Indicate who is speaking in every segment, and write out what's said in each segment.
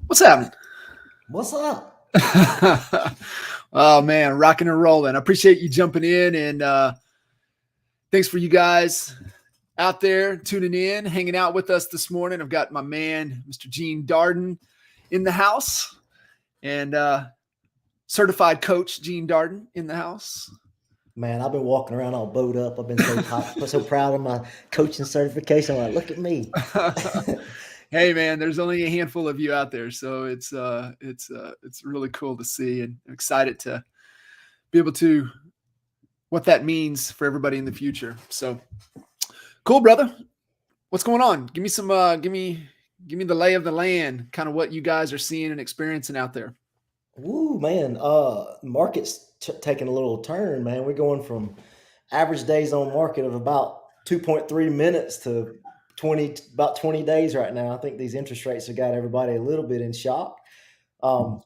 Speaker 1: What's happening?
Speaker 2: What's up?
Speaker 1: Oh man, rocking and rolling. I appreciate you jumping in, and thanks for you guys out there tuning in, hanging out with us this morning. I've got my man, Mr. Gene Darden, in the house, and certified coach Gene Darden in the house.
Speaker 2: Man, I've been walking around all bowed up. I've been so proud of my coaching certification. I'm like, look at me.
Speaker 1: Hey man, there's only a handful of you out there, so it's really cool to see, and I'm excited to be able to what that means for everybody in the future. So cool, brother. What's going on? Give me some give me the lay of the land, kind of what you guys are seeing and experiencing out there.
Speaker 2: Woo, man. Market's taking a little turn, man. We're going from average days on market of about 2.3 minutes to about 20 days right now. I think these interest rates have got everybody a little bit in shock. For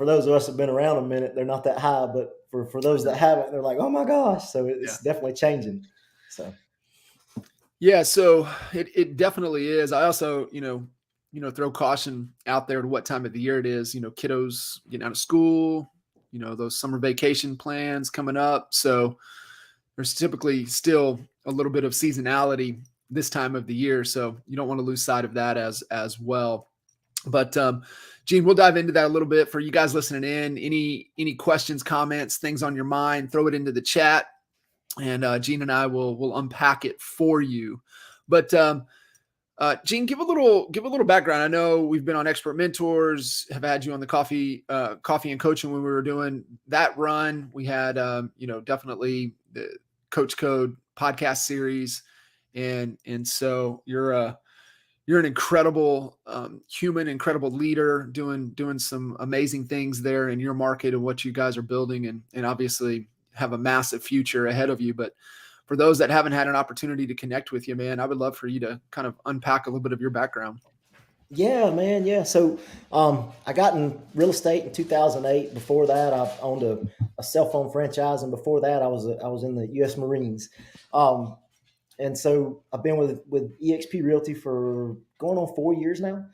Speaker 2: those of us that have been around a minute, they're not that high, but for those that haven't, they're like, oh my gosh. So it's definitely changing. So
Speaker 1: yeah, so it definitely is. I also, throw caution out there to what time of the year it is. Kiddos getting out of school, those summer vacation plans coming up. So there's typically still a little bit of seasonality this time of the year. So you don't want to lose sight of that as well. But Gene, we'll dive into that a little bit for you guys listening in. Any questions, comments, things on your mind, throw it into the chat, and Gene and I will unpack it for you. But Gene, give a little background. I know we've been on Expert Mentors, have had you on the coffee and coaching when we were doing that run. We had definitely the Coach Code podcast series, and so you're an incredible human, incredible leader, doing some amazing things there in your market and what you guys are building, and obviously have a massive future ahead of you. But for those that haven't had an opportunity to connect with you, man, I would love for you to kind of unpack a little bit of your background.
Speaker 2: Yeah, man. Yeah. So I got in real estate in 2008. Before that, I owned a cell phone franchise, and before that, I was in the U.S. Marines. And so I've been with eXp Realty for going on 4 years now,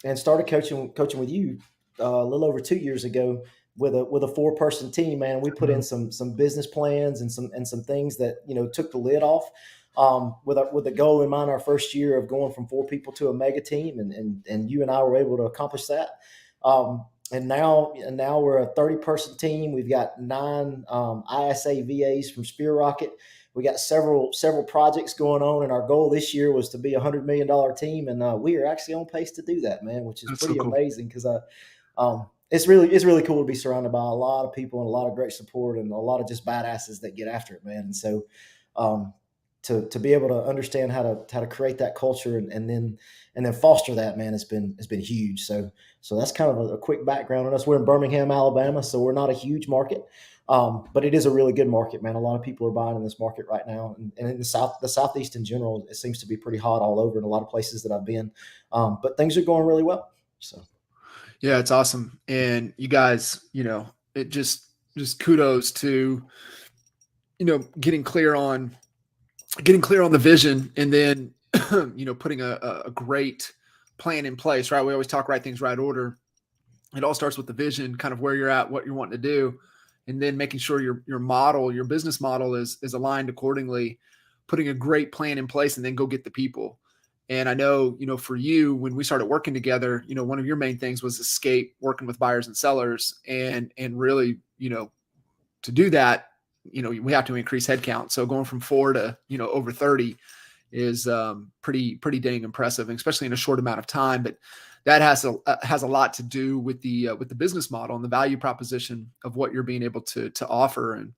Speaker 2: and started coaching with you a little over 2 years ago with a 4-person team. Man, we put in some business plans and some things that took the lid off, with a goal in mind our first year of going from 4 people to a mega team, and you and I were able to accomplish that. And now we're a 30-person team. We've got 9 ISA VAs from Spear Rocket. We got several projects going on, and our goal this year was to be $100 million team, and we are actually on pace to do that, man, which is pretty amazing, because it's really cool to be surrounded by a lot of people and a lot of great support and a lot of just badasses that get after it, man. And so to be able to understand how to create that culture and then foster that, man, has been huge. So that's kind of a quick background on us. We're in Birmingham, Alabama, so we're not a huge market. But it is a really good market, man. A lot of people are buying in this market right now, and in the Southeast in general, it seems to be pretty hot all over in a lot of places that I've been. But things are going really well. So,
Speaker 1: yeah, it's awesome, and you guys, it just kudos to, getting clear on the vision, and then putting a great plan in place. Right? We always talk right things, right order. It all starts with the vision, kind of where you're at, what you're wanting to do. And then making sure your business model is aligned accordingly, putting a great plan in place, and then go get the people. And I know, for you, when we started working together, one of your main things was escape working with buyers and sellers, and really, to do that, we have to increase headcount. So going from 4 to, over 30 is pretty dang impressive, especially in a short amount of time. But that has a lot to do with the business model and the value proposition of what you're being able to offer, and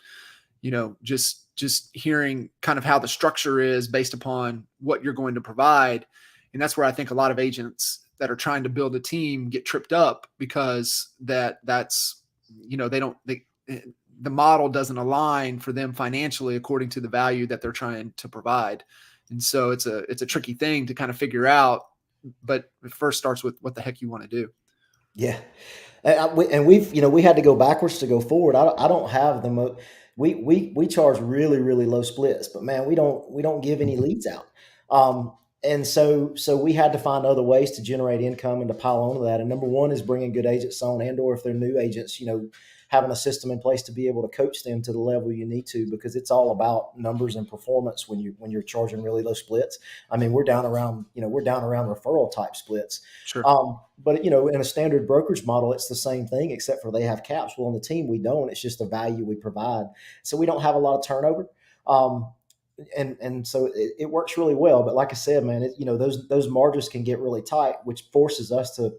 Speaker 1: just hearing kind of how the structure is based upon what you're going to provide, And that's where I think a lot of agents that are trying to build a team get tripped up, because that's, the model doesn't align for them financially according to the value that they're trying to provide. And so it's a tricky thing to kind of figure out, but it first starts with what the heck you want to do.
Speaker 2: Yeah. And we've, we had to go backwards to go forward. I don't have the most, we charge really, really low splits, but man, we don't give any leads out. And so we had to find other ways to generate income and to pile onto that. And number one is bringing good agents on, and, or if they're new agents, having a system in place to be able to coach them to the level you need to, because it's all about numbers and performance when you're charging really low splits. I mean, we're down around referral type splits.
Speaker 1: Sure.
Speaker 2: But in a standard brokerage model, it's the same thing, except for they have caps. Well, on the team, we don't. It's just the value we provide. So we don't have a lot of turnover. And so it works really well. But like I said, man, those margins can get really tight, which forces us to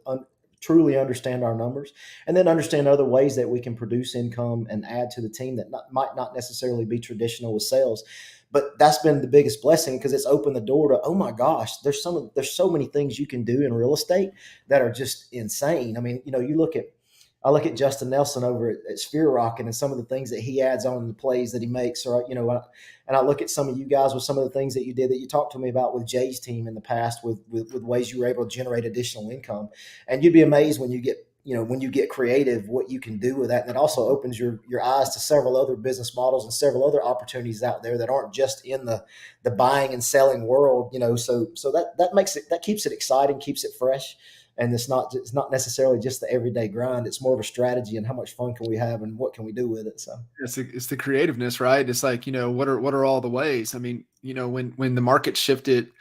Speaker 2: truly understand our numbers, and then understand other ways that we can produce income and add to the team that might not necessarily be traditional with sales. But that's been the biggest blessing, because it's opened the door to, oh my gosh, there's so many things you can do in real estate that are just insane. I mean, I look at Justin Nelson over at Sphere Rocking and some of the things that he adds on the plays that he makes, or, and I look at some of you guys with some of the things that you did, that you talked to me about with Jay's team in the past, with ways you were able to generate additional income. And you'd be amazed when you get creative, what you can do with that. And it also opens your eyes to several other business models and several other opportunities out there that aren't just in the buying and selling world, so that keeps it exciting, keeps it fresh. And it's not necessarily just the everyday grind. It's more of a strategy, and how much fun can we have and what can we do with it? So
Speaker 1: it's the creativeness, right? It's like, what are all the ways? I mean, when the market shifted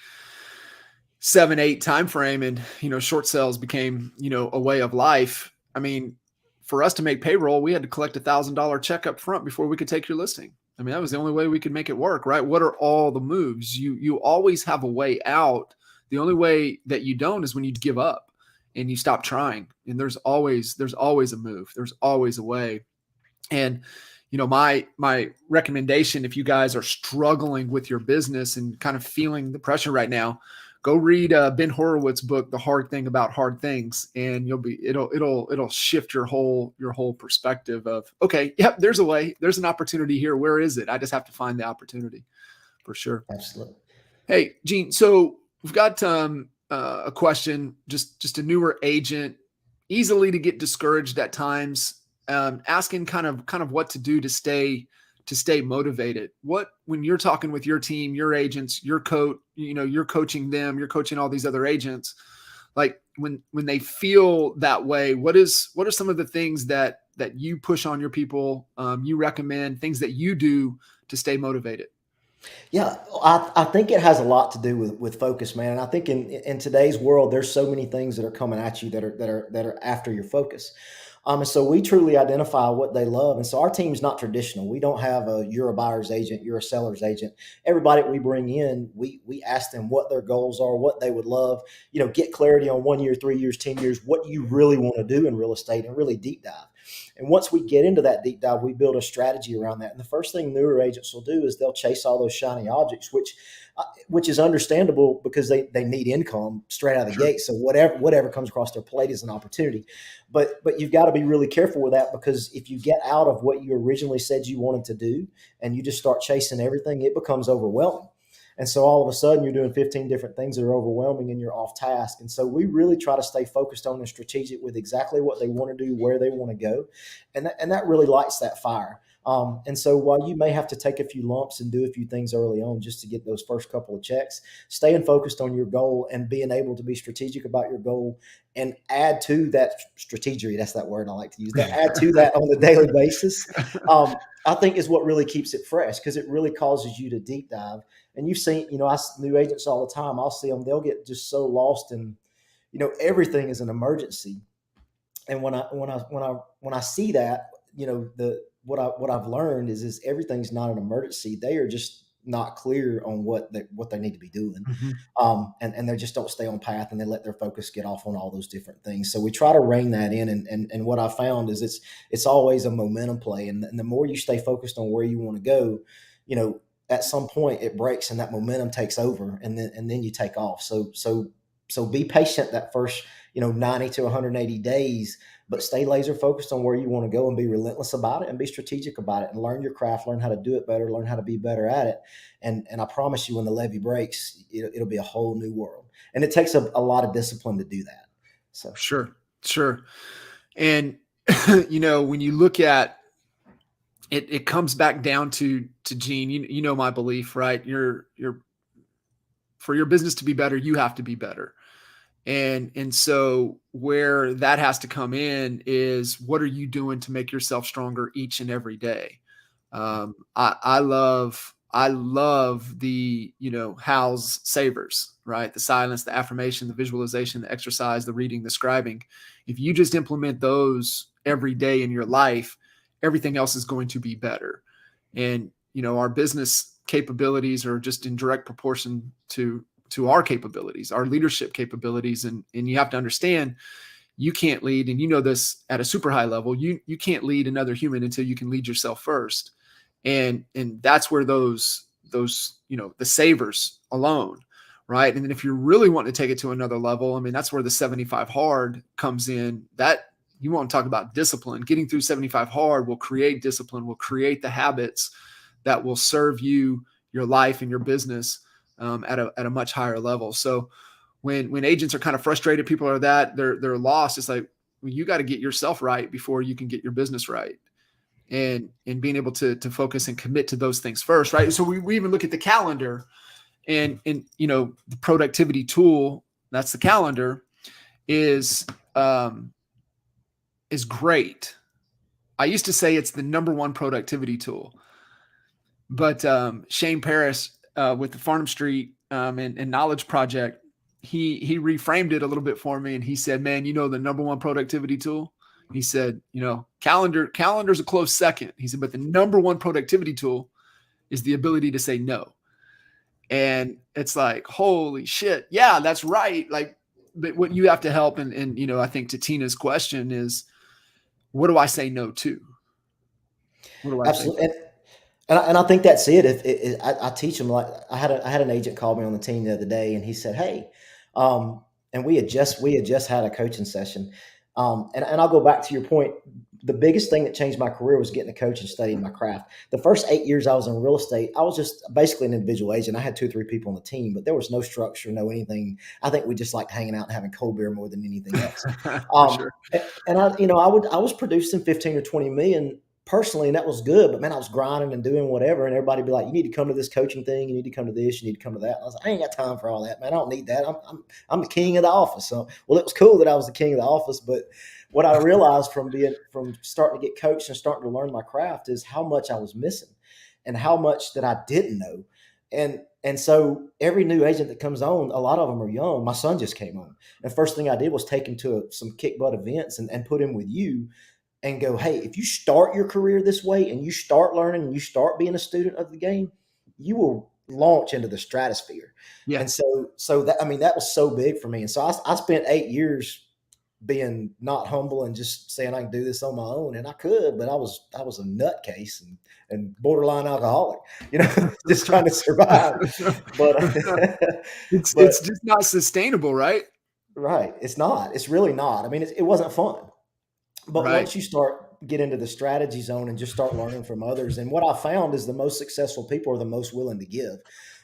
Speaker 1: 7-8 time frame, and, short sales became, a way of life. I mean, for us to make payroll, we had to collect $1,000 check up front before we could take your listing. I mean, that was the only way we could make it work, right? What are all the moves? You always have a way out. The only way that you don't is when you give up and you stop trying. And there's always a move. There's always a way. And, my recommendation, if you guys are struggling with your business and kind of feeling the pressure right now, go read Ben Horowitz's book, The Hard Thing About Hard Things. And it'll shift your whole perspective of, okay, yep, there's a way, there's an opportunity here. Where is it? I just have to find the opportunity, for sure.
Speaker 2: Absolutely.
Speaker 1: Hey, Gene, so we've got, a question, just a newer agent, easily to get discouraged at times, asking kind of what to do to stay motivated. When you're talking with your team, your agents, your coach, you're coaching them, you're coaching all these other agents, like when they feel that way, what are some of the things that you push on your people, you recommend, things that you do to stay motivated?
Speaker 2: Yeah, I think it has a lot to do with focus, man. And I think in today's world, there's so many things that are coming at you that are after your focus. And so we truly identify what they love. And so our team's not traditional. We don't have you're a buyer's agent, you're a seller's agent. Everybody we bring in, we ask them what their goals are, what they would love, get clarity on 1 year, 3 years, 10 years, what you really want to do in real estate, and really deep dive. And once we get into that deep dive, we build a strategy around that. And the first thing newer agents will do is they'll chase all those shiny objects, which is understandable, because they need income straight out of the
Speaker 1: Sure.
Speaker 2: gate. So whatever comes across their plate is an opportunity. But you've got to be really careful with that, because if you get out of what you originally said you wanted to do and you just start chasing everything, it becomes overwhelming. And so all of a sudden you're doing 15 different things that are overwhelming and you're off task. And so we really try to stay focused on and strategic with exactly what they want to do, where they want to go. And that really lights that fire. And so while you may have to take a few lumps and do a few things early on just to get those first couple of checks, staying focused on your goal and being able to be strategic about your goal and add to that strategy. That's that word I like to use. That add to that on a daily basis, I think is what really keeps it fresh, because it really causes you to deep dive. And you've seen, I new agents all the time. I'll see them; they'll get just so lost in, everything is an emergency. And when I see that, what I've learned is everything's not an emergency. They are just not clear on what they need to be doing.
Speaker 1: Mm-hmm.
Speaker 2: And they just don't stay on path, and they let their focus get off on all those different things. So we try to rein that in. And what I found is it's always a momentum play. And the more you stay focused on where you want to go, at some point it breaks and that momentum takes over, and then you take off. So be patient that first 90 to 180 days, but stay laser focused on where you want to go and be relentless about it and be strategic about it and learn your craft, learn how to do it better, learn how to be better at it. And I promise you, when the levee breaks, it'll be a whole new world. And it takes a lot of discipline to do that. So
Speaker 1: Sure. Sure. And, when you look at it, it comes back down to Gene, my belief, right? For your business to be better, you have to be better. And so where that has to come in is, what are you doing to make yourself stronger each and every day? I love the, Hal's savers, right? The silence, the affirmation, the visualization, the exercise, the reading, the scribing. If you just implement those every day in your life, everything else is going to be better. And, our business capabilities are just in direct proportion to our capabilities, our leadership capabilities. And you have to understand, you can't lead, and this at a super high level, you can't lead another human until you can lead yourself first. And that's where those, the savers alone, right? And then if you're really wanting to take it to another level, I mean, that's where the 75 hard comes in. That you want to talk about discipline. Getting through 75 hard will create discipline, will create the habits that will serve you, your life, and your business at a much higher level. So when agents are kind of frustrated, people are they're lost. It's like, well, you got to get yourself right before you can get your business right. And being able to focus and commit to those things first, right? So we even look at the calendar, and the productivity tool, that's the calendar, is great. I used to say it's the number one productivity tool, but Shane Paris with the Farnham Street and Knowledge Project, he reframed it a little bit for me, and he said, "Man, the number one productivity tool." He said, calendar's a close second. He said, but the number one productivity tool is the ability to say no. And it's like, holy shit. Yeah, that's right. Like, but what you have to help. And I think to Tina's question is, what do I say no to? What do I say?
Speaker 2: absolutely. And I think that's it. I teach them, like I had an agent call me on the team the other day, and he said, "Hey," and we had just had a coaching session, and I'll go back to your point. The biggest thing that changed my career was getting a coach and studying my craft. The first 8 years I was in real estate, I was just basically an individual agent. I had 2 or 3 people on the team, but there was no structure, no anything. I think we just liked hanging out and having cold beer more than anything else.
Speaker 1: For sure.
Speaker 2: And I was producing 15 or 20 million personally, and that was good. But man, I was grinding and doing whatever, and everybody be like, "You need to come to this coaching thing. You need to come to this. You need to come to that." And I was like, "I ain't got time for all that, man. I don't need that. I'm the king of the office." So, well, it was cool that I was the king of the office, but what I realized from starting to get coached and starting to learn my craft is how much I was missing, and how much that I didn't know. And so every new agent that comes on, a lot of them are young. My son just came on, and first thing I did was take him to some kick butt events and put him with you, and go, "Hey, if you start your career this way and you start learning and you start being a student of the game, you will launch into the stratosphere."
Speaker 1: Yeah.
Speaker 2: And so that, I mean, that was so big for me. And so I spent 8 years being not humble and just saying I can do this on my own, and I could, but I was a nutcase and borderline alcoholic, just trying to survive. But but
Speaker 1: It's just not sustainable, right?
Speaker 2: right, it's not. It's really not. I mean, it wasn't fun. But
Speaker 1: Right.
Speaker 2: once you get into the strategy zone and just start learning from others, and what I found is the most successful people are the most willing to give.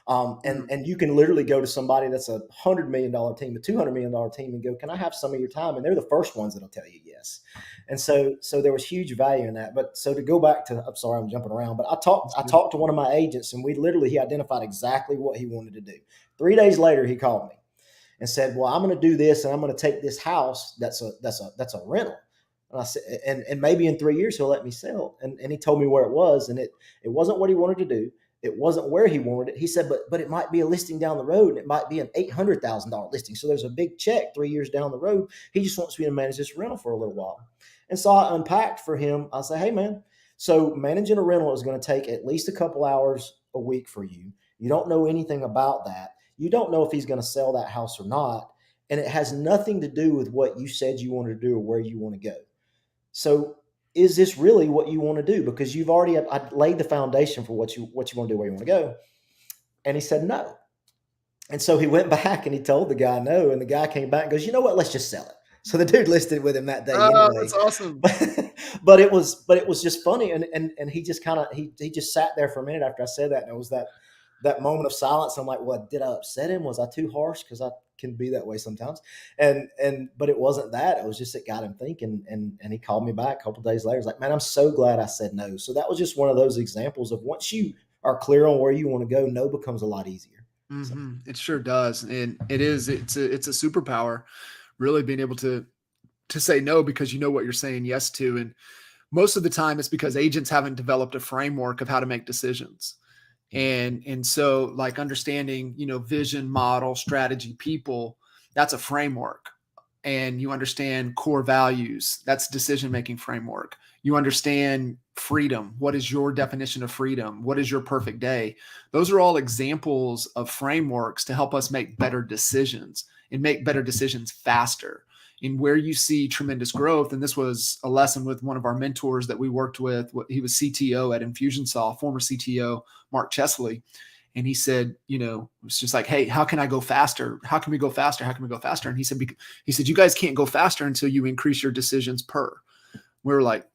Speaker 1: Mm.
Speaker 2: And you can literally go to somebody that's $100 million team, a $200 million team, and go, "Can I have some of your time?" And they're the first ones that'll tell you yes. And so there was huge value in that. But so to go back to, I'm sorry, I'm jumping around, but
Speaker 1: That's
Speaker 2: I
Speaker 1: good.
Speaker 2: talked to one of my agents, and he identified exactly what he wanted to do. 3 days later, he called me and said, "Well, I'm going to do this, and I'm going to take this house that's a rental." And I said, and maybe in 3 years he'll let me sell. And he told me where it was, and it wasn't what he wanted to do. It wasn't where he wanted it. He said, but it might be a listing down the road, and it might be an $800,000 listing. So there's a big check 3 years down the road. He just wants me to manage this rental for a little while. And so I unpacked for him. I said, "Hey man, so managing a rental is going to take at least a couple hours a week for you. You don't know anything about that. You don't know if he's going to sell that house or not. And it has nothing to do with what you said you wanted to do or where you want to go. So is this really what you want to do? Because you've already I laid the foundation for what you want to do, where you want to go. And he said no. And so he went back and he told the guy no. And the guy came back and goes, you know what? Let's just sell it. So the dude listed with him that day
Speaker 1: Oh,
Speaker 2: anyway.
Speaker 1: that's awesome.
Speaker 2: But it was just funny. And he just kind of, he just sat there for a minute after I said that. And it was that moment of silence. I'm like, well, did I upset him? Was I too harsh? Because I can be that way sometimes. But it wasn't that. It was just, it got him thinking. And he called me back a couple of days later. He's like, man, I'm so glad I said no. So that was just one of those examples of, once you are clear on where you want to go, no becomes a lot easier. So.
Speaker 1: It sure does. And it's a superpower, really being able to say no because you know what you're saying yes to. And most of the time it's because agents haven't developed a framework of how to make decisions. And so, like, understanding, vision, model, strategy, people, that's a framework. And you understand core values, that's decision-making framework. You understand freedom. What is your definition of freedom? What is your perfect day? Those are all examples of frameworks to help us make better decisions and make better decisions faster. And where you see tremendous growth, and this was a lesson with one of our mentors that we worked with. He was CTO at Infusionsoft, former CTO, Mark Chesley. And he said, it's just like, hey, how can I go faster? How can we go faster? How can we go faster? And he said, you guys can't go faster until you increase your decisions per. We were like,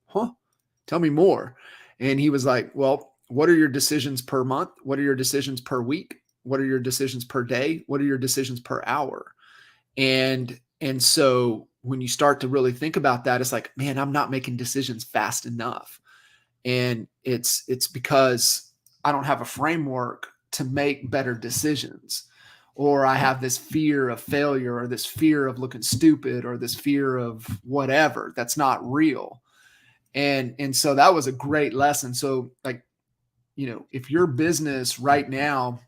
Speaker 1: huh? Tell me more. And he was like, well, what are your decisions per month? What are your decisions per week? What are your decisions per day? What are your decisions per hour? And so when you start to really think about that, it's like, man, I'm not making decisions fast enough. And it's because I don't have a framework to make better decisions, or I have this fear of failure, or this fear of looking stupid, or this fear of whatever that's not real. And so that was a great lesson. So, like, if your business right now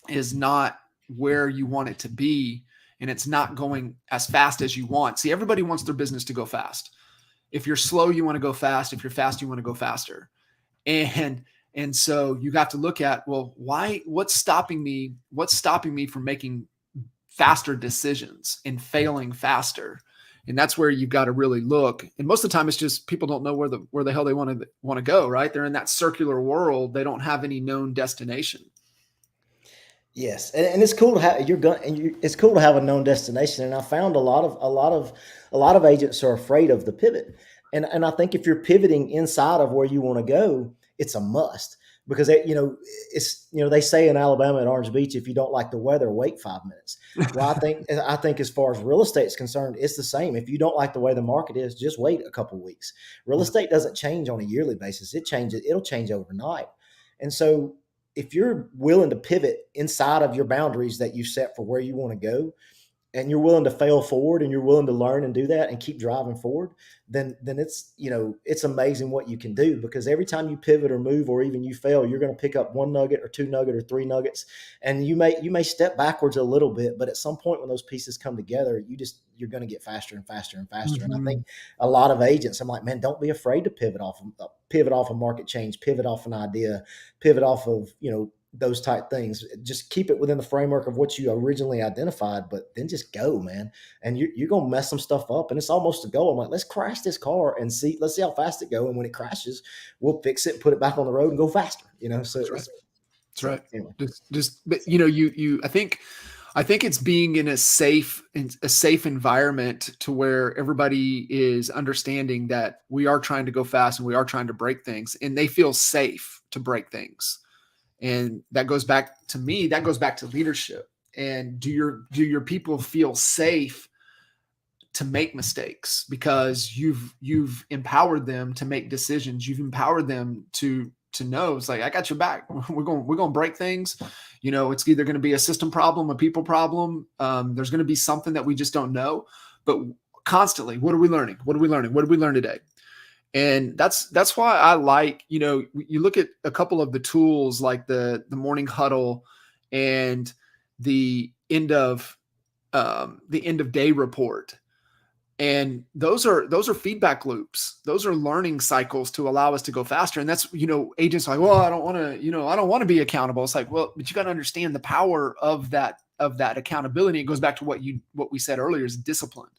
Speaker 1: is not where you want it to be, and it's not going as fast as you want. See, everybody wants their business to go fast. If you're slow, you want to go fast. If you're fast, you want to go faster. And so you have to look at, well, what's stopping me from making faster decisions and failing faster? And that's where you've got to really look. And most of the time it's just people don't know where the hell they want to go, right? They're in that circular world. They don't have any known destination.
Speaker 2: Yes, and it's cool to have it's cool to have a known destination. And I found a lot of agents are afraid of the pivot. And I think if you're pivoting inside of where you want to go, it's a must, because they say in Alabama at Orange Beach, if you don't like the weather, wait 5 minutes. Well, I think as far as real estate is concerned, it's the same. If you don't like the way the market is, just wait a couple of weeks. Real estate doesn't change on a yearly basis. It'll change overnight. And so if you're willing to pivot inside of your boundaries that you set for where you want to go, and you're willing to fail forward, and you're willing to learn and do that and keep driving forward, then it's amazing what you can do. Because every time you pivot or move, or even you fail, you're going to pick up 1 nugget or 2 nugget or 3 nuggets. And you may step backwards a little bit, but at some point when those pieces come together, you're going to get faster and faster and faster.
Speaker 1: Mm-hmm.
Speaker 2: And I think a lot of agents, I'm like, man, don't be afraid to pivot off a market change, pivot off an idea, pivot off of, those type things. Just keep it within the framework of what you originally identified, but then just go, man. And you're going to mess some stuff up, and it's almost a goal. I'm like, let's crash this car and let's see how fast it goes. And when it crashes, we'll fix it, put it back on the road and go faster, So
Speaker 1: that's right.
Speaker 2: Anyway.
Speaker 1: But I think it's being in a safe environment to where everybody is understanding that we are trying to go fast and we are trying to break things, and they feel safe to break things. And that goes back to leadership. And do your people feel safe to make mistakes, because you've empowered them to make decisions. You've empowered them to know, it's like, I got your back. We're going to break things. It's either going to be a system problem, a people problem. There's going to be something that we just don't know, but constantly, what are we learning? What did we learn today? And that's why I like, you look at a couple of the tools like the morning huddle and the end of day report. And those are feedback loops. Those are learning cycles to allow us to go faster. And that's, agents are like, well, I don't want to be accountable. It's like, well, but you got to understand the power of that accountability. It goes back to what we said earlier, is discipline.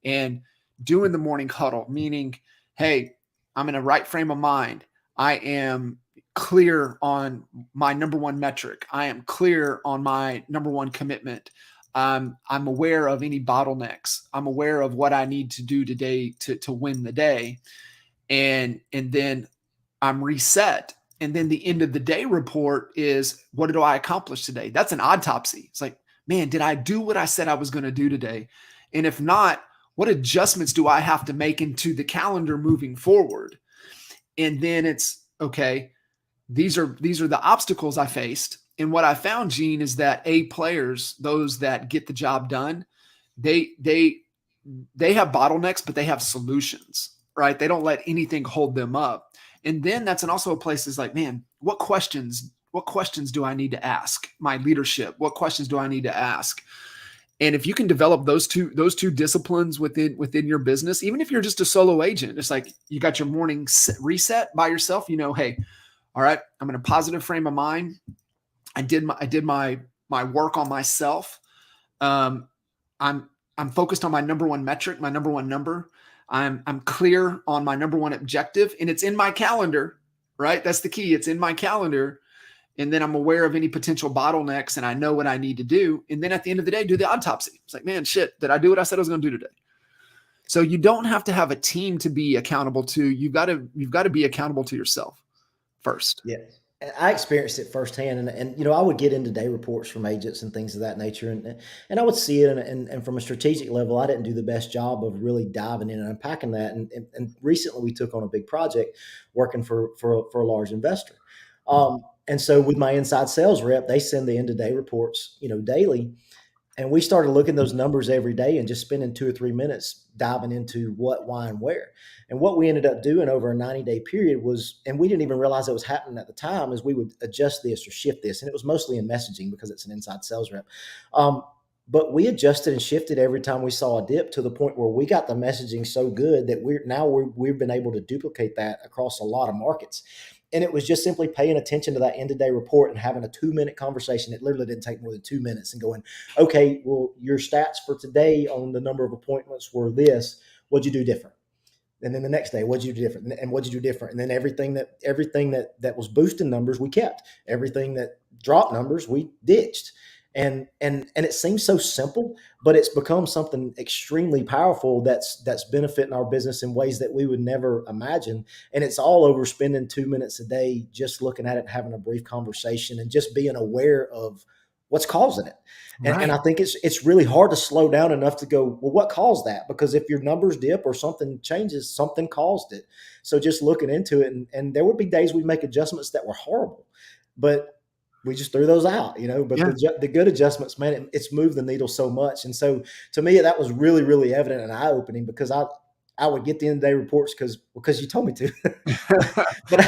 Speaker 1: And doing the morning huddle, meaning, hey, I'm in a right frame of mind. I am clear on my number one metric. I am clear on my number one commitment. I'm aware of any bottlenecks. I'm aware of what I need to do today to win the day. And then I'm reset. And then the end of the day report is, what did I accomplish today? That's an autopsy. It's like, man, did I do what I said I was going to do today? And if not, what adjustments do I have to make into the calendar moving forward? And then it's, okay, these are the obstacles I faced. And what I found, Gene, is that A players, those that get the job done, they have bottlenecks, but they have solutions, right? They don't let anything hold them up. And then that's also a place is like, man, what questions do I need to ask my leadership? What questions do I need to ask? And if you can develop those two disciplines within your business, even if you're just a solo agent, it's like you got your morning reset by yourself, hey, all right, I'm in a positive frame of mind. I did my work on myself. I'm focused on my number one metric, my number one number. I'm clear on my number one objective, and it's in my calendar, right? That's the key. It's in my calendar. And then I'm aware of any potential bottlenecks, and I know what I need to do. And then at the end of the day, do the autopsy. It's like, man, shit, did I do what I said I was going to do today? So you don't have to have a team to be accountable to. You've got to be accountable to yourself first.
Speaker 2: Yeah. I experienced it firsthand, and I would get into day reports from agents and things of that nature, and I would see it, and from a strategic level, I didn't do the best job of really diving in and unpacking that. And recently, we took on a big project working for a large investor, and so with my inside sales rep, they send the end of day reports, daily. And we started looking those numbers every day and just spending 2 or 3 minutes diving into what, why, and where. And what we ended up doing over a 90-day period was, and we didn't even realize it was happening at the time, is we would adjust this or shift this. And it was mostly in messaging because it's an inside sales rep. But we adjusted and shifted every time we saw a dip, to the point where we got the messaging so good that we've been able to duplicate that across a lot of markets. And it was just simply paying attention to that end of day report and having a 2-minute conversation. It literally didn't take more than 2 minutes, and going, okay, well, your stats for today on the number of appointments were this. What'd you do different? And then the next day, what'd you do different? And what'd you do different? And then everything that was boosting numbers, we kept. Everything that dropped numbers, we ditched. And it seems so simple, but it's become something extremely powerful that's benefiting our business in ways that we would never imagine. And it's all over spending 2 minutes a day just looking at it, having a brief conversation, and just being aware of what's causing it.
Speaker 1: Right.
Speaker 2: And I think it's really hard to slow down enough to go, well, what caused that? Because if your numbers dip or something changes, something caused it. So just looking into it, and there would be days we make adjustments that were horrible, but we just threw those out, But yeah, the good adjustments, man, it's moved the needle so much. And so to me, that was really, really evident and eye-opening, because I would get the end of day reports because you told me to, but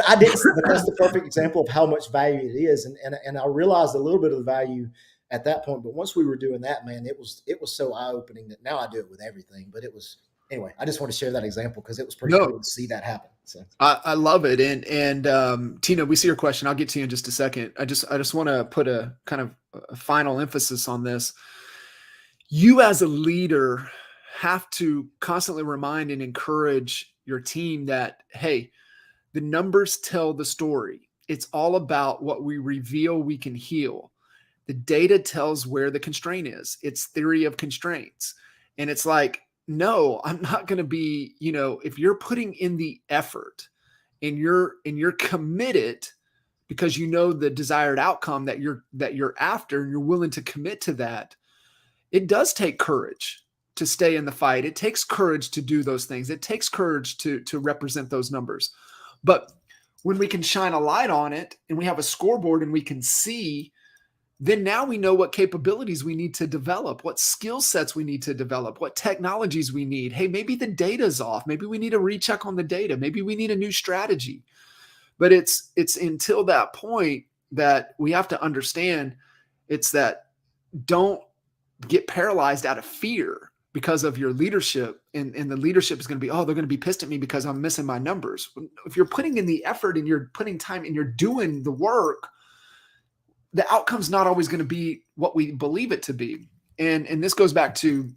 Speaker 2: I didn't. But that's the perfect example of how much value it is, and I realized a little bit of the value at that point. But once we were doing that, man, it was so eye-opening that now I do it with everything. But it was, anyway, I just want to share that example because it was pretty cool to see that happen. So
Speaker 1: I love it. And Tina, we see your question. I'll get to you in just a second. I just want to put a kind of a final emphasis on this. You as a leader have to constantly remind and encourage your team that, hey, the numbers tell the story. It's all about what we reveal we can heal. The data tells where the constraint is. It's theory of constraints. And it's like, no, I'm not going to be, if you're putting in the effort and you're committed because the desired outcome that you're after, and you're willing to commit to that, it does take courage to stay in the fight. It takes courage to do those things. It takes courage to represent those numbers. But when we can shine a light on it and we have a scoreboard and we can see, then now we know what capabilities we need to develop, what skill sets we need to develop, what technologies we need. Hey, maybe the data's off. Maybe we need a recheck on the data. Maybe we need a new strategy. But it's until that point that we have to understand, it's that don't get paralyzed out of fear because of your leadership. And the leadership is going to be, they're going to be pissed at me because I'm missing my numbers. If you're putting in the effort and you're putting time and you're doing the work, the outcome's not always going to be what we believe it to be. And this goes back to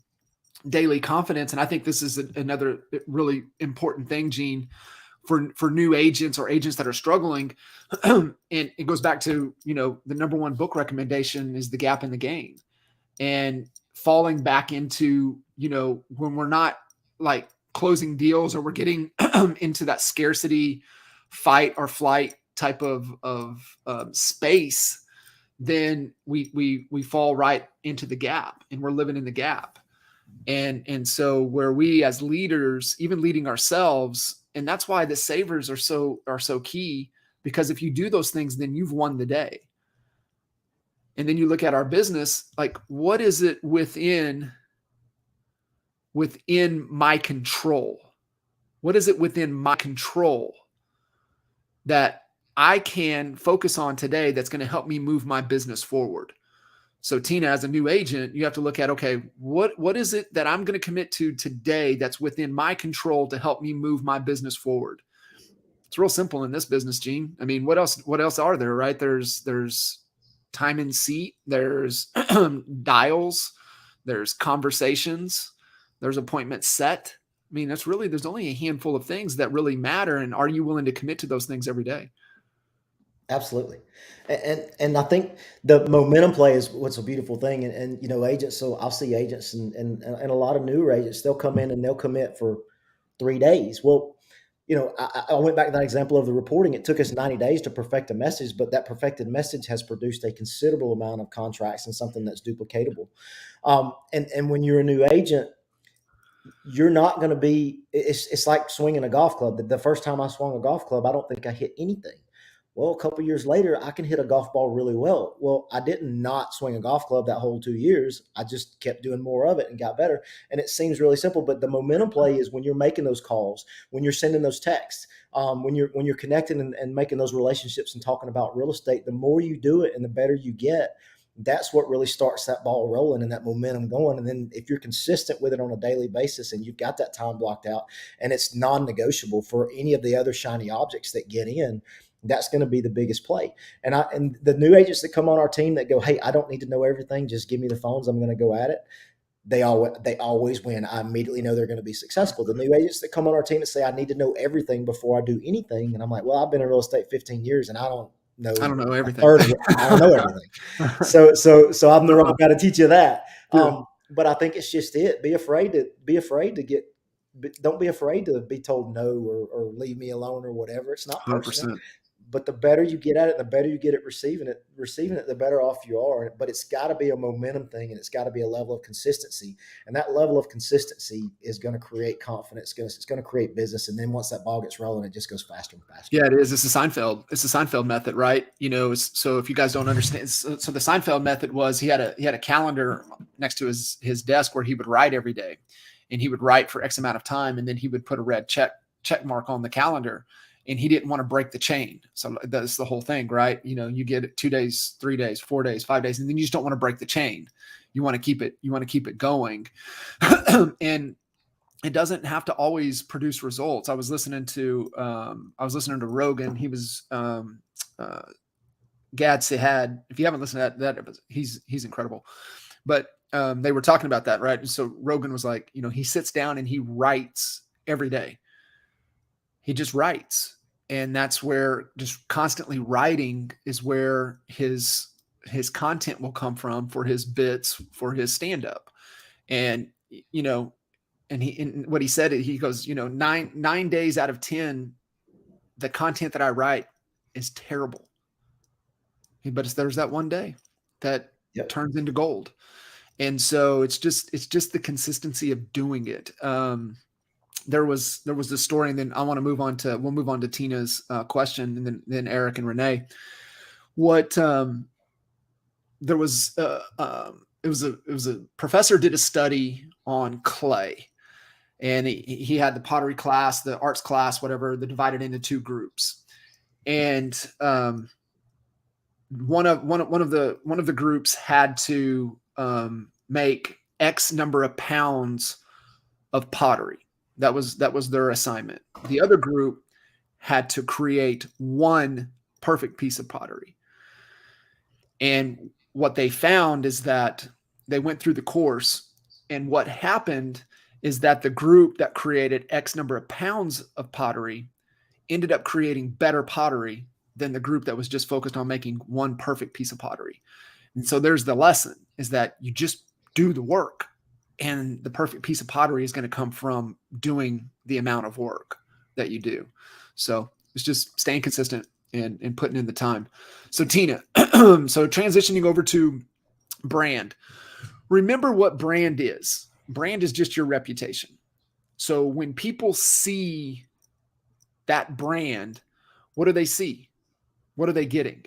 Speaker 1: daily confidence. And I think this is another really important thing, Gene, for new agents or agents that are struggling. And it goes back to, the number one book recommendation is The Gap in the Gain. And falling back into, when we're not like closing deals, or we're getting into that scarcity, fight or flight type of space, then we fall right into the gap, and we're living in the gap. And so where we as leaders, even leading ourselves, and that's why the savers are so key, because if you do those things, then you've won the day. And then you look at our business, like, what is it within my control? What is it within my control that I can focus on today that's going to help me move my business forward? So Tina, as a new agent, you have to look at, okay, what is it that I'm going to commit to today that's within my control to help me move my business forward? It's real simple in this business, Gene. I mean, what else are there, right? There's time in seat, there's dials, there's conversations, there's appointments set. I mean, there's only a handful of things that really matter. And are you willing to commit to those things every day?
Speaker 2: Absolutely. And I think the momentum play is what's a beautiful thing. And agents, so I'll see agents and a lot of newer agents, they'll come in and they'll commit for 3 days. Well, I went back to that example of the reporting. It took us 90 days to perfect a message, but that perfected message has produced a considerable amount of contracts and something that's duplicatable. And when you're a new agent, you're not going to be, it's like swinging a golf club. The first time I swung a golf club, I don't think I hit anything. Well, a couple years later, I can hit a golf ball really well. Well, I didn't not swing a golf club that whole 2 years. I just kept doing more of it and got better. And it seems really simple, but the momentum play is when you're making those calls, when you're sending those texts, when you're connecting and making those relationships and talking about real estate. The more you do it and the better you get, that's what really starts that ball rolling and that momentum going. And then if you're consistent with it on a daily basis and you've got that time blocked out and it's non-negotiable for any of the other shiny objects that get in, that's going to be the biggest play. And the new agents that come on our team that go, hey, I don't need to know everything. Just give me the phones. I'm going to go at it. They always win. I immediately know they're going to be successful. The new agents that come on our team and say, I need to know everything before I do anything. And I'm like, well, I've been in real estate 15 years and I don't know
Speaker 1: everything.
Speaker 2: I don't know everything. So I'm the wrong guy to teach you that. But I think it's just it. Don't be afraid to be told no or leave me alone or whatever. It's not personal.
Speaker 1: 100%.
Speaker 2: But the better you get at it, the better you get at receiving it, the better off you are. But it's got to be a momentum thing, and it's got to be a level of consistency. And that level of consistency is going to create confidence. It's going to create business. And then once that ball gets rolling, it just goes faster and faster.
Speaker 1: Yeah, it is. It's the Seinfeld method, right? So if you guys don't understand, so the Seinfeld method was he had a calendar next to his desk where he would write every day, and he would write for X amount of time, and then he would put a red check mark on the calendar. And he didn't want to break the chain. So that's the whole thing, right? You get it 2 days, 3 days, 4 days, 5 days, and then you just don't want to break the chain. You want to keep it going. And it doesn't have to always produce results. I was listening to Rogan. He was Gad Sahad. If you haven't listened to that, he's incredible. But they were talking about that, right? And so Rogan was like, he sits down and he writes every day. He just writes. And that's where just constantly writing is where his content will come from for his bits, for his stand-up. And, and what he said, he goes, 9 days out of 10, the content that I write is terrible. But there's that one day that turns into gold. And so it's just the consistency of doing it. There was this story, and then we'll move on to Tina's question, and then Eric and Renee. There was it was a professor did a study on clay, and he had the pottery class, the arts class, whatever. They divided into two groups, and one of the groups had to make X number of pounds of pottery. That was their assignment. The other group had to create one perfect piece of pottery. And what they found is that they went through the course, And what happened is that the group that created X number of pounds of pottery ended up creating better pottery than the group that was just focused on making one perfect piece of pottery. And so there's the lesson, is that you just do the work, and the perfect piece of pottery is going to come from doing the amount of work that you do. So it's just staying consistent and putting in the time. So Tina, so transitioning over to brand. Remember what brand is. Brand is just your reputation. So when people see that brand, what do they see? What are they getting?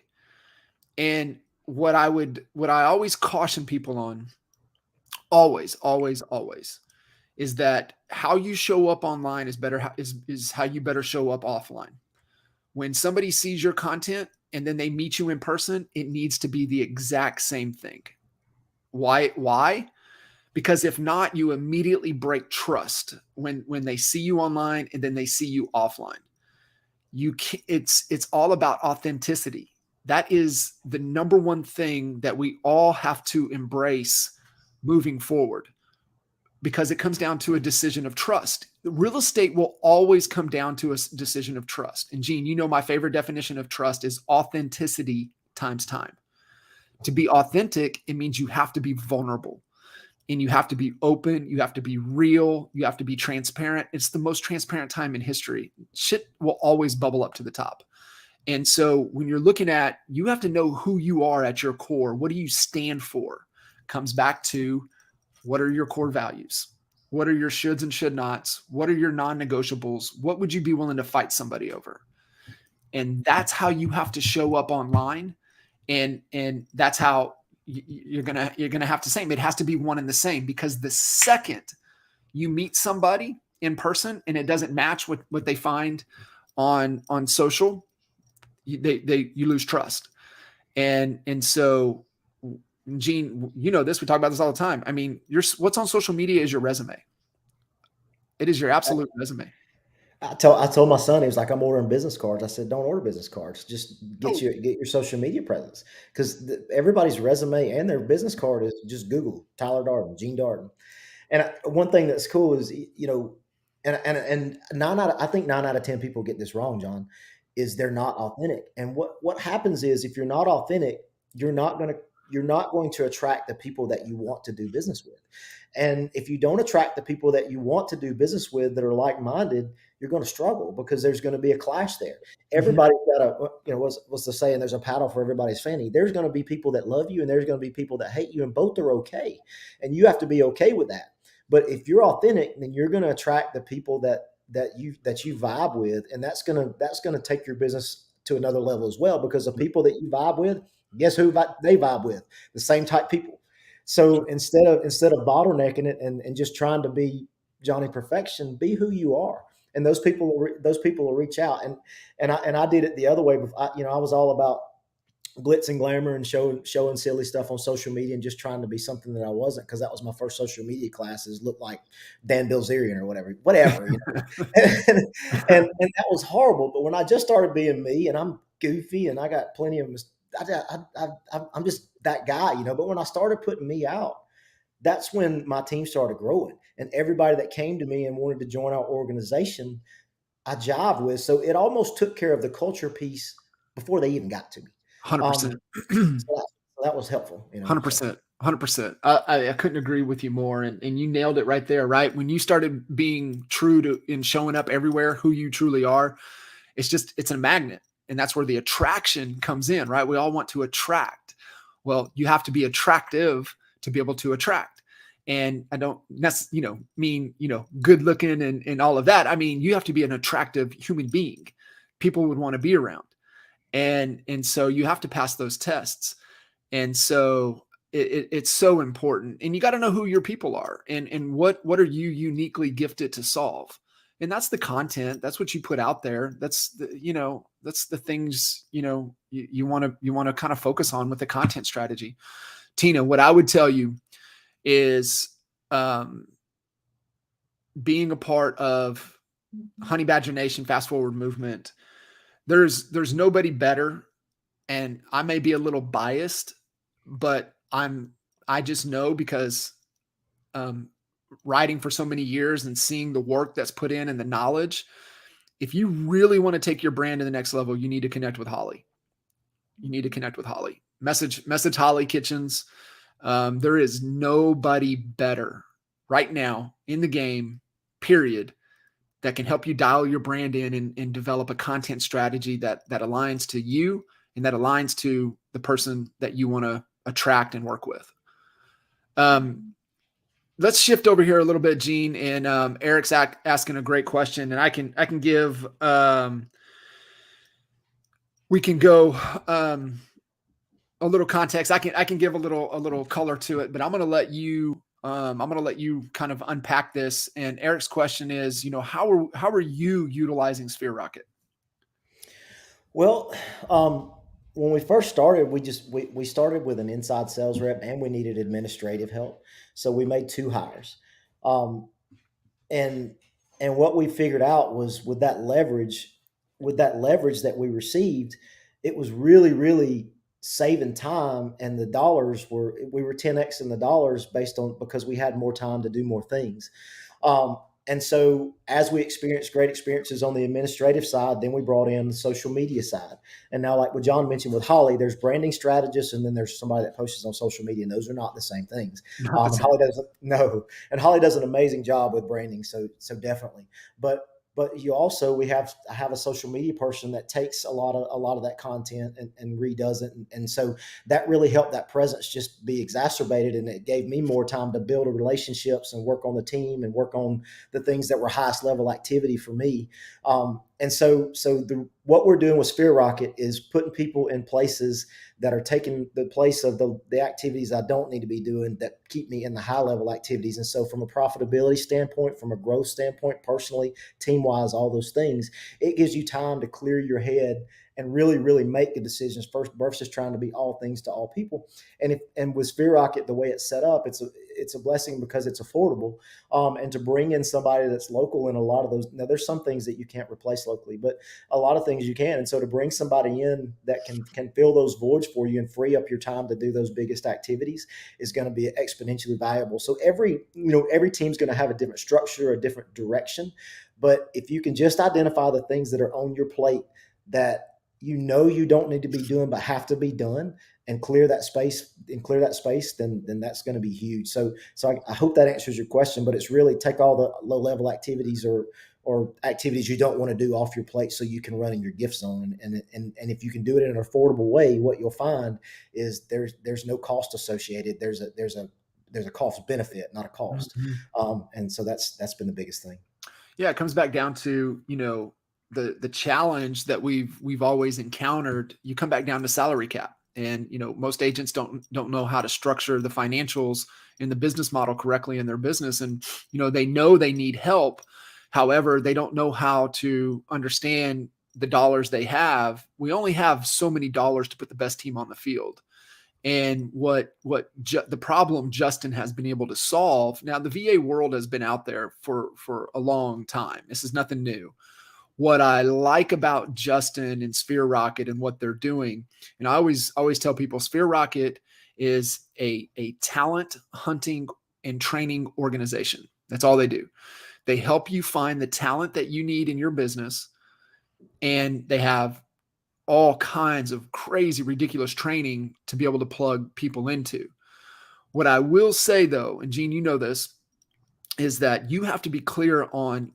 Speaker 1: And what I always caution people on, always, always, always, is that how you show up online is how you better show up offline. When somebody sees your content and then they meet you in person, it needs to be the exact same thing. Why? Because if not, you immediately break trust when they see you online and then they see you offline. It's all about authenticity. That is the number one thing that we all have to embrace moving forward, because it comes down to a decision of trust. Real estate will always come down to a decision of trust. And Gene, you know, my favorite definition of trust is authenticity times time. To be authentic, it means you have to be vulnerable, and you have to be open. You have to be real. You have to be transparent. It's the most transparent time in history. Shit will always bubble up to the top. And so when you're looking at, you have to know who you are at your core. What do you stand for? Comes back to, what are your core values? What are your shoulds and should nots? What are your non-negotiables? What would you be willing to fight somebody over? And that's how you have to show up online. And that's how you're gonna have to same. It has to be one and the same, because the second you meet somebody in person and it doesn't match what they find on social, you lose trust. And so, Gene, you know this, we talk about this all the time. I mean, what's on social media is your resume. It is your absolute resume.
Speaker 2: I told my son, he was like, I'm ordering business cards. I said, don't order business cards. Just
Speaker 1: Oh,
Speaker 2: get your social media presence, because everybody's resume and their business card is just Google Tyler Darden, Gene Darden. And one thing that's cool is, and I think 9 out of 10 people get this wrong, John, is they're not authentic. And what happens is, if you're not authentic, you're not going to you're not going to attract the people that you want to do business with. And if you don't attract the people that you want to do business with that are like-minded, you're going to struggle, because there's going to be a clash there.
Speaker 1: mhm,
Speaker 2: Everybody's got what's the saying? There's a paddle for everybody's fanny. There's going to be people that love you and there's going to be people that hate you, and both are okay. And you have to be okay with that. But if you're authentic, then you're going to attract the people that you vibe with, and that's gonna take your business to another level as well. Because the people that you vibe with, guess who they vibe with? The same type people. So instead of bottlenecking it and just trying to be Johnny Perfection, be who you are, and those people will reach out. And I did it the other way. I was all about glitz and glamour and showing silly stuff on social media and just trying to be something that I wasn't, because that was my first social media classes. Looked like Dan Bilzerian or whatever. And that was horrible. But when I just started being me, and I'm goofy and I got plenty of I'm just that guy. But when I started putting me out, that's when my team started growing, and everybody that came to me and wanted to join our organization, I jived with. So it almost took care of the culture piece before they even got to me.
Speaker 1: 100%.
Speaker 2: Um, so that was helpful. So
Speaker 1: 100%. 100%. I couldn't agree with you more. And you nailed it right there, right? When you started being true to in showing up everywhere, who you truly are, it's a magnet. And that's where the attraction comes in, right? We all want to attract. Well, you have to be attractive to be able to attract. And I don't necessarily, mean, good looking and all of that. I mean, you have to be an attractive human being people would want to be around. And so you have to pass those tests. And so it's so important. And you got to know who your people are, and what are you uniquely gifted to solve. And that's the content. That's what you put out there. That's the things, you want to kind of focus on with the content strategy. Tina, what I would tell you is, being a part of Honey Badger Nation Fast Forward movement, there's nobody better. And I may be a little biased, but I just know, because um, writing for so many years and seeing the work that's put in and the knowledge, if you really want to take your brand to the next level, you need to connect with Holly. You need to connect with Holly. Message Holly Kitchens. There is nobody better right now in the game, period, that can help you dial your brand in and develop a content strategy that aligns to you and that aligns to the person that you want to attract and work with. Let's shift over here a little bit, Gene, and Eric's asking a great question, and I can give we can go a little context. I can give a little color to it, but I'm going to let you kind of unpack this. And Eric's question is, how are you utilizing Sphere Rocket?
Speaker 2: Well, when we first started, we started with an inside sales rep, and we needed administrative help, so we made 2 hires. Um, and and what we figured out was with that leverage that we received, it was really saving time, and we were 10x in the dollars because we had more time to do more things. And so as we experienced great experiences on the administrative side, then we brought in the social media side. And now, like what John mentioned with Holly, there's branding strategists, and then there's somebody that posts on social media, and those are not the same things. And Holly does an amazing job with branding. So definitely, but we have a social media person that takes a lot of that content and redoes it. And so that really helped that presence just be exacerbated. And it gave me more time to build relationships and work on the team and work on the things that were highest level activity for me. What we're doing with Sphere Rocket is putting people in places that are taking the place of the activities I don't need to be doing that keep me in the high level activities. And so from a profitability standpoint, from a growth standpoint, personally, team wise, all those things, it gives you time to clear your head and really make the decisions first versus trying to be all things to all people. And with Sphere Rocket, the way it's set up, it's a blessing because it's affordable. And to bring in somebody that's local in a lot of those, now there's some things that you can't replace locally, but a lot of things you can. And so to bring somebody in that can fill those voids for you and free up your time to do those biggest activities is going to be exponentially valuable. So every team's going to have a different structure, a different direction. But if you can just identify the things that are on your plate that you don't need to be doing but have to be done, and clear that space, then that's going to be huge. So I hope that answers your question, but it's really take all the low level activities or activities you don't want to do off your plate so you can run in your gift zone. And if you can do it in an affordable way, what you'll find is there's no cost associated. There's a cost benefit, not a cost.
Speaker 1: Mm-hmm.
Speaker 2: And so that's been the biggest thing.
Speaker 1: Yeah, it comes back down to, the challenge that we've always encountered. You come back down to salary cap. And, most agents don't know how to structure the financials in the business model correctly in their business. And, they know they need help. However, they don't know how to understand the dollars they have. We only have so many dollars to put the best team on the field. And the problem Justin has been able to solve. Now, the VA world has been out there for a long time. This is nothing new. What I like about Justin and Sphere Rocket and what they're doing, and I always tell people, Sphere Rocket is a talent hunting and training organization. That's all they do. They help you find the talent that you need in your business, and they have all kinds of crazy, ridiculous training to be able to plug people into. What I will say, though, and Gene, you know this, is that you have to be clear on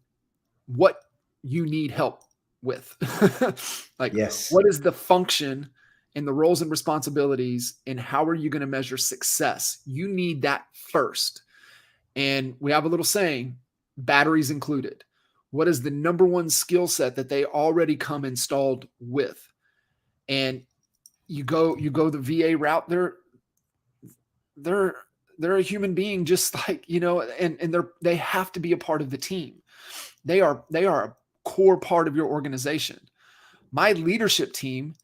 Speaker 1: what you need help with.
Speaker 2: Yes.
Speaker 1: What is the function and the roles and responsibilities, and how are you going to measure success? You need that first. And we have a little saying, batteries included. What is the number one skill set that they already come installed with? And you go the VA route, they're a human being, just like, and they have to be a part of the team. They are a core part of your organization. My leadership team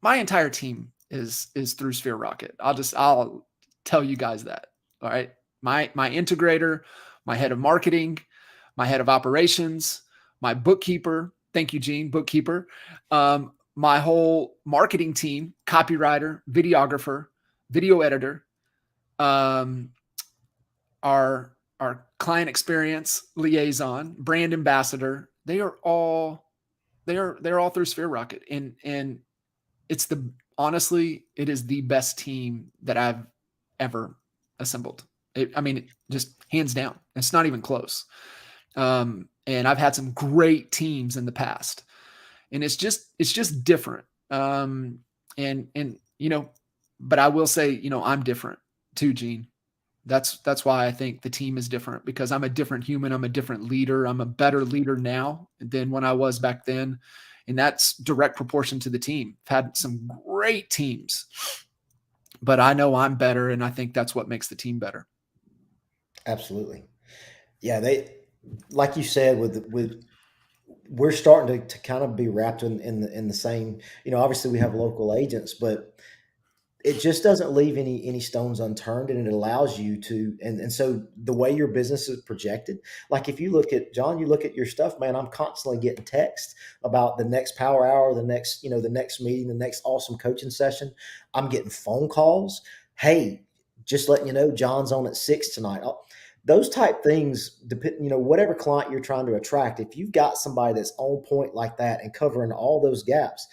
Speaker 1: my entire team is through Sphere Rocket. I'll tell you guys that. All right. My integrator, my head of marketing, my head of operations, my bookkeeper. Thank you, Gene, bookkeeper. My whole marketing team, copywriter, videographer, video editor, our client experience liaison, brand ambassador. They're all through Sphere Rocket, and it's honestly, it is the best team that I've ever assembled. I mean, just hands down. It's not even close. And I've had some great teams in the past, and it's just different. And but I will say, I'm different too, Gene. That's why I think the team is different, because I'm a different human. I'm a different leader. I'm a better leader now than when I was back then. And that's direct proportion to the team. I've had some great teams, but I know I'm better. And I think that's what makes the team better.
Speaker 2: Absolutely. Yeah. Like you said, we're starting to kind of be wrapped in the same, obviously we have local agents, but it just doesn't leave any stones unturned, and it allows you to, and so the way your business is projected, like if you look at John, you look at your stuff, man, I'm constantly getting texts about the next power hour, the next meeting, the next awesome coaching session. I'm getting phone calls. Hey, just letting you know, John's on at 6 tonight. Those type things depend, whatever client you're trying to attract, if you've got somebody that's on point like that and covering all those gaps,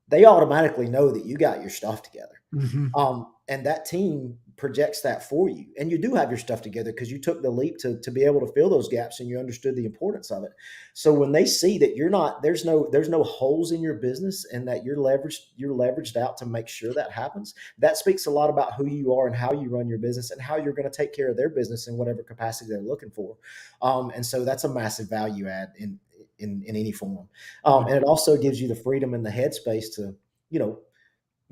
Speaker 2: they automatically know that you got your stuff together.
Speaker 1: Mm-hmm.
Speaker 2: And that team projects that for you. And you do have your stuff together because you took the leap to be able to fill those gaps, and you understood the importance of it. So when they see that there's no holes in your business, and that you're leveraged out to make sure that happens, that speaks a lot about who you are and how you run your business and how you're going to take care of their business in whatever capacity they're looking for. And so that's a massive value add in any form. And it also gives you the freedom and the headspace to,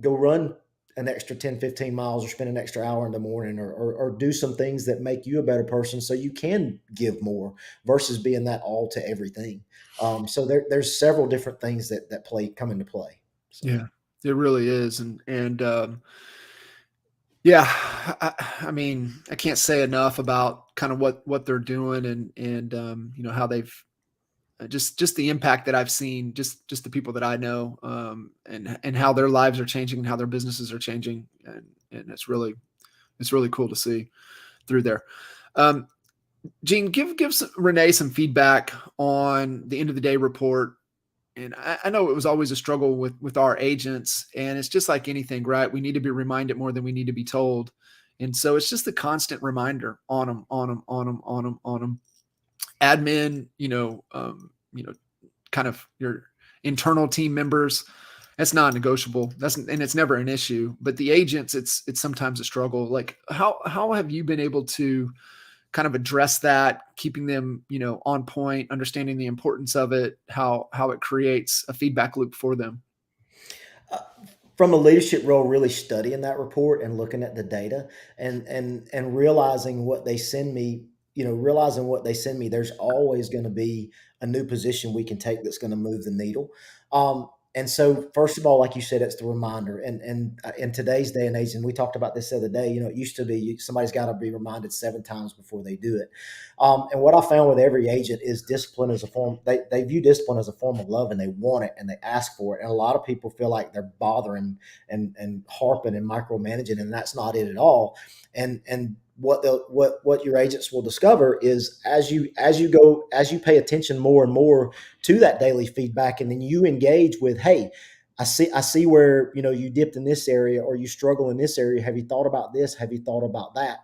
Speaker 2: go run an extra 10, 15 miles, or spend an extra hour in the morning, or do some things that make you a better person so you can give more, versus being that all to everything. So there's several different things that come into play. So.
Speaker 1: Yeah, it really is. And yeah, I mean, I can't say enough about kind of what they're doing, and how they've just the impact that I've seen, just the people that I know, and how their lives are changing and how their businesses are changing. And it's really cool to see through there. Gene, give Renee some feedback on the end of the day report. And I know it was always a struggle with our agents, and it's just like anything, right? We need to be reminded more than we need to be told. And so it's just the constant reminder on them. Admin, kind of your internal team members, that's non-negotiable. And it's never an issue. But the agents, it's sometimes a struggle. Like how have you been able to kind of address that, keeping them, on point, understanding the importance of it, how it creates a feedback loop for them?
Speaker 2: From a leadership role, really studying that report and looking at the data, and realizing what they send me, there's always going to be a new position we can take that's going to move the needle. And so, first of all, like you said, it's the reminder. And in today's day and age, and we talked about this the other day, it used to be somebody's got to be reminded 7 times before they do it. And what I found with every agent is discipline as a form. They view discipline as a form of love, and they want it, and they ask for it. And a lot of people feel like they're bothering and harping and micromanaging, and that's not it at all. And what your agents will discover is, as you pay attention more and more to that daily feedback, and then you engage with, hey, I see where you dipped in this area, or you struggle in this area. Have you thought about this? Have you thought about that?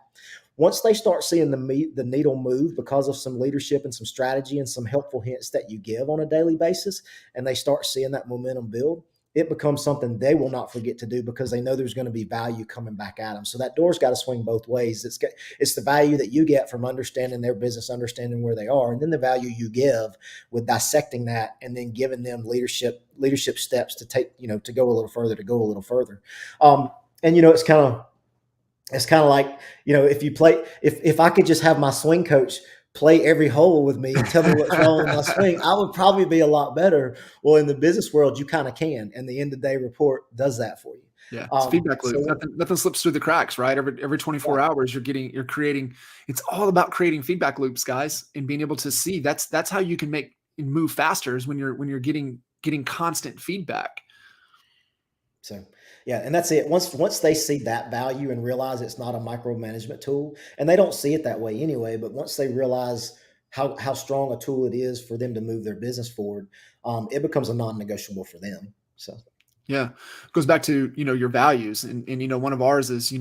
Speaker 2: Once they start seeing the needle move because of some leadership and some strategy and some helpful hints that you give on a daily basis, and they start seeing that momentum build, it becomes something they will not forget to do, because they know there's going to be value coming back at them. So that door's got to swing both ways. It's the value that you get from understanding their business, understanding where they are, and then the value you give with dissecting that, and then giving them leadership steps to take, to go a little further. And it's kind of like, if I could just have my swing coach play every hole with me and tell me what's wrong with my swing, I would probably be a lot better. Well, in the business world, you kind of can, and the end of the day report does that for you.
Speaker 1: Yeah, it's feedback loop. Nothing slips through the cracks, right? Every 24 hours, you're creating. It's all about creating feedback loops, guys, and being able to see that's how you can make and move faster, is when you're getting constant feedback.
Speaker 2: So, Yeah, and that's it. Once they see that value and realize it's not a micromanagement tool, and they don't see it that way anyway, but once they realize how strong a tool it is for them to move their business forward, it becomes a non-negotiable for them. So
Speaker 1: Yeah. It goes back to, your values. And, one of ours is,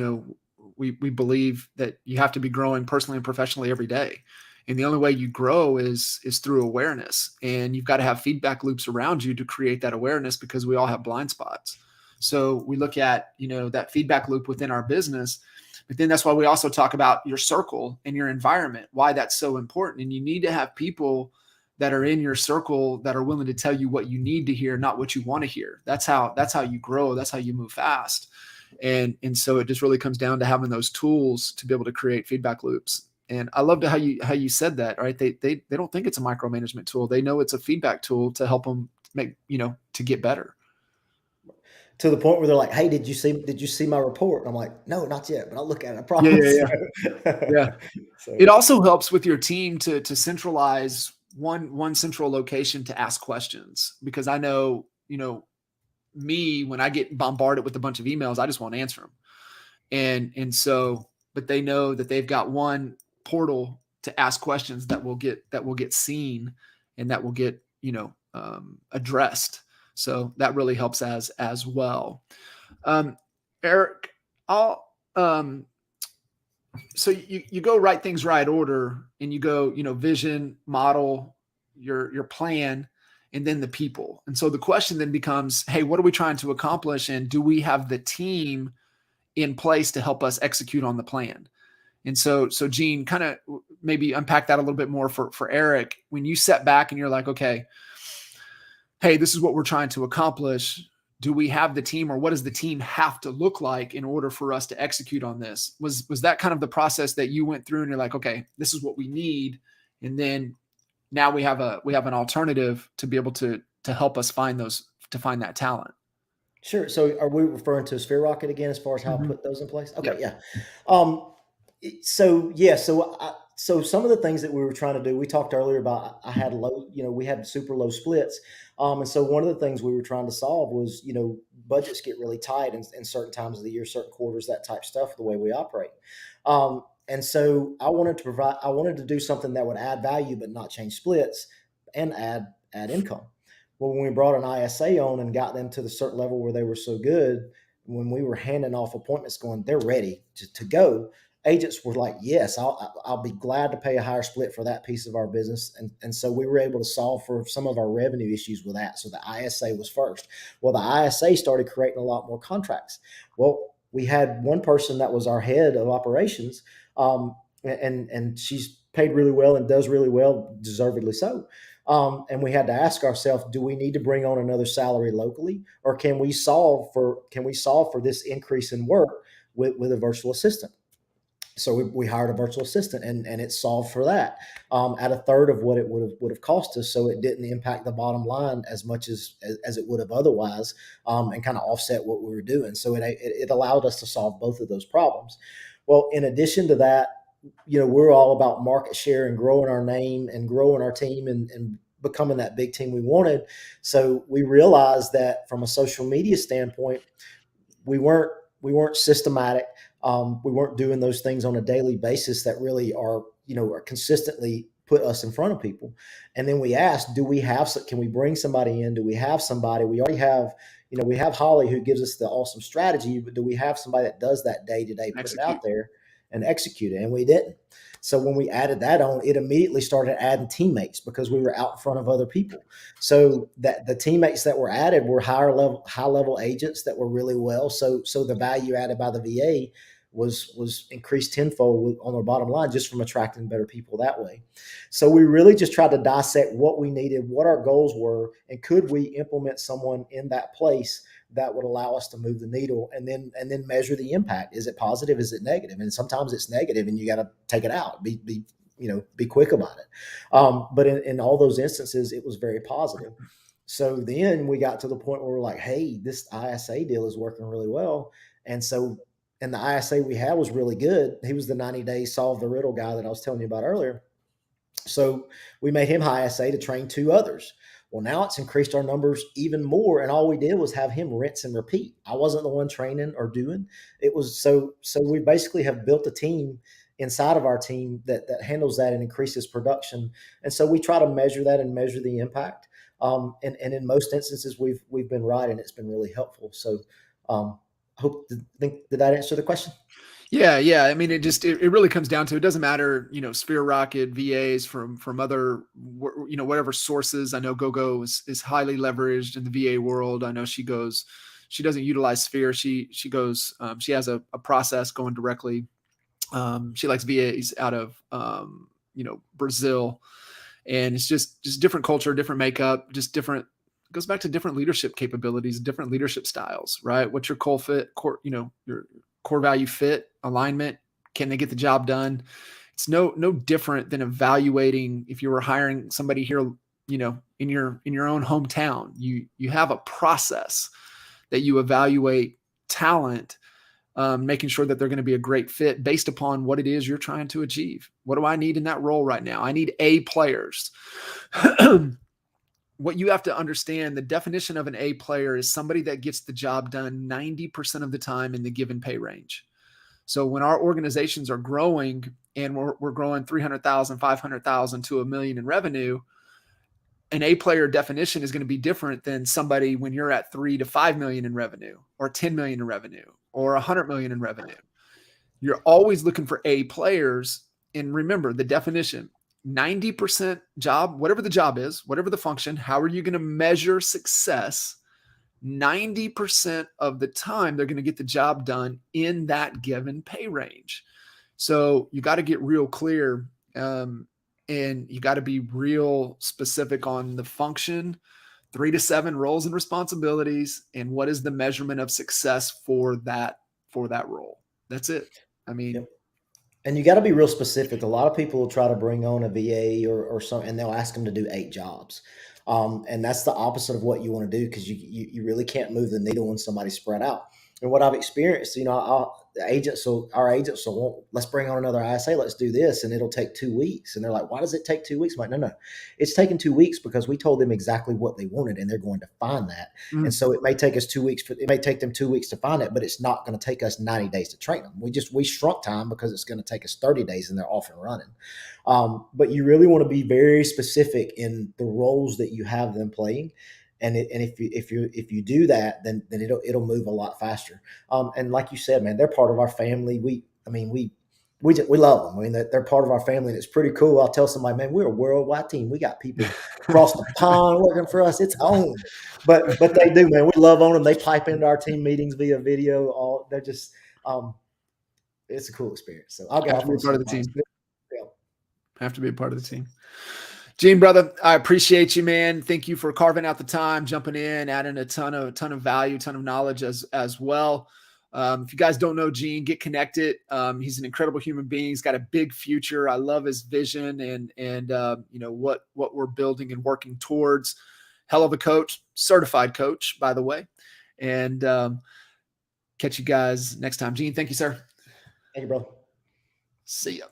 Speaker 1: we believe that you have to be growing personally and professionally every day. And the only way you grow is through awareness. And you've got to have feedback loops around you to create that awareness, because we all have blind spots. So we look at, that feedback loop within our business, but then that's why we also talk about your circle and your environment, why that's so important. And you need to have people that are in your circle that are willing to tell you what you need to hear, not what you want to hear. That's how you grow. That's how you move fast. And so it just really comes down to having those tools to be able to create feedback loops. And I loved how you said that, right? They don't think it's a micromanagement tool. They know it's a feedback tool to help them make, to get better.
Speaker 2: to the point where they're like, "Hey, did you see my report?" And I'm like, "No, not yet, but I'll look at it. I
Speaker 1: Yeah, yeah,
Speaker 2: promise."
Speaker 1: yeah. Yeah.
Speaker 2: So
Speaker 1: It also helps with your team to centralize one central location to ask questions, because I know, me, when I get bombarded with a bunch of emails, I just won't answer them. And so, but they know that they've got one portal to ask questions that will get seen, and that will get, addressed. So that really helps as well. Um, Eric, I'll so you go right things right order, and you go, vision, model, your plan, and then the people. And so the question then becomes, hey, what are we trying to accomplish, and do we have the team in place to help us execute on the plan? And so Gene, kind of maybe unpack that a little bit more for Eric. When you step back and you're like, okay, hey, this is what we're trying to accomplish, do we have the team, or what does the team have to look like in order for us to execute on this? Was that kind of the process that you went through, and you're like, okay, this is what we need, and then now we have an alternative to be able to help us find that talent?
Speaker 2: sure. So are we referring to Sphere Rocket again as far as how I
Speaker 1: Mhm.
Speaker 2: put those in place? Okay,
Speaker 1: Yep.
Speaker 2: yeah. So yeah, so some of the things that we were trying to do, we talked earlier about I had low, we had super low splits. And so one of the things we were trying to solve was, budgets get really tight in certain times of the year, certain quarters, that type stuff, the way we operate. And so I wanted to do something that would add value but not change splits and add income. Well, when we brought an ISA on and got them to the certain level where they were so good, when we were handing off appointments going, they're ready to go, agents were like, yes, I'll be glad to pay a higher split for that piece of our business. And so we were able to solve for some of our revenue issues with that. So the ISA was first. Well, the ISA started creating a lot more contracts. Well, we had one person that was our head of operations, and she's paid really well and does really well, deservedly so. And we had to ask ourselves, do we need to bring on another salary locally, or can we solve for this increase in work with a virtual assistant? So we hired a virtual assistant, and it solved for that at a third of what it would have cost us. So it didn't impact the bottom line as much as it would have otherwise, and kind of offset what we were doing. So it allowed us to solve both of those problems. Well, in addition to that, we're all about market share and growing our name and growing our team and becoming that big team we wanted. So we realized that from a social media standpoint, we weren't systematic. We weren't doing those things on a daily basis that really are consistently put us in front of people. And then we asked, can we bring somebody in? Do we have somebody? We already have, we have Holly, who gives us the awesome strategy, but do we have somebody that does that day to day, put it out
Speaker 1: Execute.
Speaker 2: there and execute it? And we didn't. So when we added that on, it immediately started adding teammates because we were out in front of other people. So that the teammates that were added were high level agents that were really well. So the value added by the VA was increased tenfold on our bottom line just from attracting better people that way. So we really just tried to dissect what we needed, what our goals were, and could we implement someone in that place that would allow us to move the needle, and then measure the impact. Is it positive? Is it negative? And sometimes it's negative, and you got to take it out. Be quick about it. But in all those instances, it was very positive. So then we got to the point where we're like, hey, this ISA deal is working really well. And the ISA we had was really good. He was the 90-day solve the riddle guy that I was telling you about earlier. So we made him high ISA to train two others. Well, now it's increased our numbers even more. And all we did was have him rinse and repeat. I wasn't the one training or doing it. Was so we basically have built a team inside of our team that handles that and increases production. And so we try to measure that and measure the impact. And in most instances, we've been right, and it's been really helpful. So, did that answer the question?
Speaker 1: Yeah, yeah. I mean, it really comes down to, it doesn't matter, Sphere Rocket, VAs from other, whatever sources. I know GoGo is highly leveraged in the VA world. I know she doesn't utilize Sphere. She goes, she has a process going directly. She likes VAs out of, Brazil, and it's just different culture, different makeup, just different. It goes back to different leadership capabilities, different leadership styles, right? What's your your core value fit, alignment? Can they get the job done? It's no different than evaluating if you were hiring somebody here, in your own hometown. You have a process that you evaluate talent, making sure that they're going to be a great fit based upon what it is you're trying to achieve. What do I need in that role right now? I need A players. What you have to understand, the definition of an A player is somebody that gets the job done 90% of the time in the given pay range. So when our organizations are growing and we're growing 300,000, 500,000 to $1 million in revenue, an A player definition is going to be different than somebody when you're at 3 to 5 million in revenue, or 10 million in revenue, or 100 million in revenue. You're always looking for A players. And remember the definition, 90% job, whatever the job is, whatever the function, how are you going to measure success? 90% of the time, they're going to get the job done in that given pay range. So you got to get real clear, and you got to be real specific on the function, 3 to 7 roles and responsibilities, and what is the measurement of success for that role. That's it. I mean,
Speaker 2: Yep. And you got to be real specific. A lot of people will try to bring on a VA or something, and they'll ask them to do 8 jobs. And that's the opposite of what you want to do, because you really can't move the needle when somebody's spread out. And what I've experienced, our agents will want, let's bring on another ISA, let's do this, and it'll take 2 weeks. And they're like, why does it take 2 weeks? I'm like, no, it's taken 2 weeks because we told them exactly what they wanted, and they're going to find that. And so it may take us 2 weeks. It may take them 2 weeks to find it, but it's not going to take us 90 days to train them. We shrunk time because it's going to take us 30 days, and they're off and running. But you really want to be very specific in the roles that you have them playing. And if you do that, then it'll move a lot faster. And like you said, man, they're part of our family. We love them. I mean, they're part of our family, and it's pretty cool. I'll tell somebody, man, we're a worldwide team. We got people across the pond working for us. It's on. But they do, man. We love on them. They pipe into our team meetings via video. They're just it's a cool experience. So I'll get off on
Speaker 1: part of the team.
Speaker 2: Yeah.
Speaker 1: Have to be a part of the team. Gene, brother, I appreciate you, man. Thank you for carving out the time, jumping in, adding a ton of value, ton of knowledge as well. If you guys don't know Gene, get connected. He's an incredible human being. He's got a big future. I love his vision and what we're building and working towards. Hell of a coach, certified coach, by the way. And catch you guys next time. Gene, thank you, sir.
Speaker 2: Thank you, bro.
Speaker 1: See ya.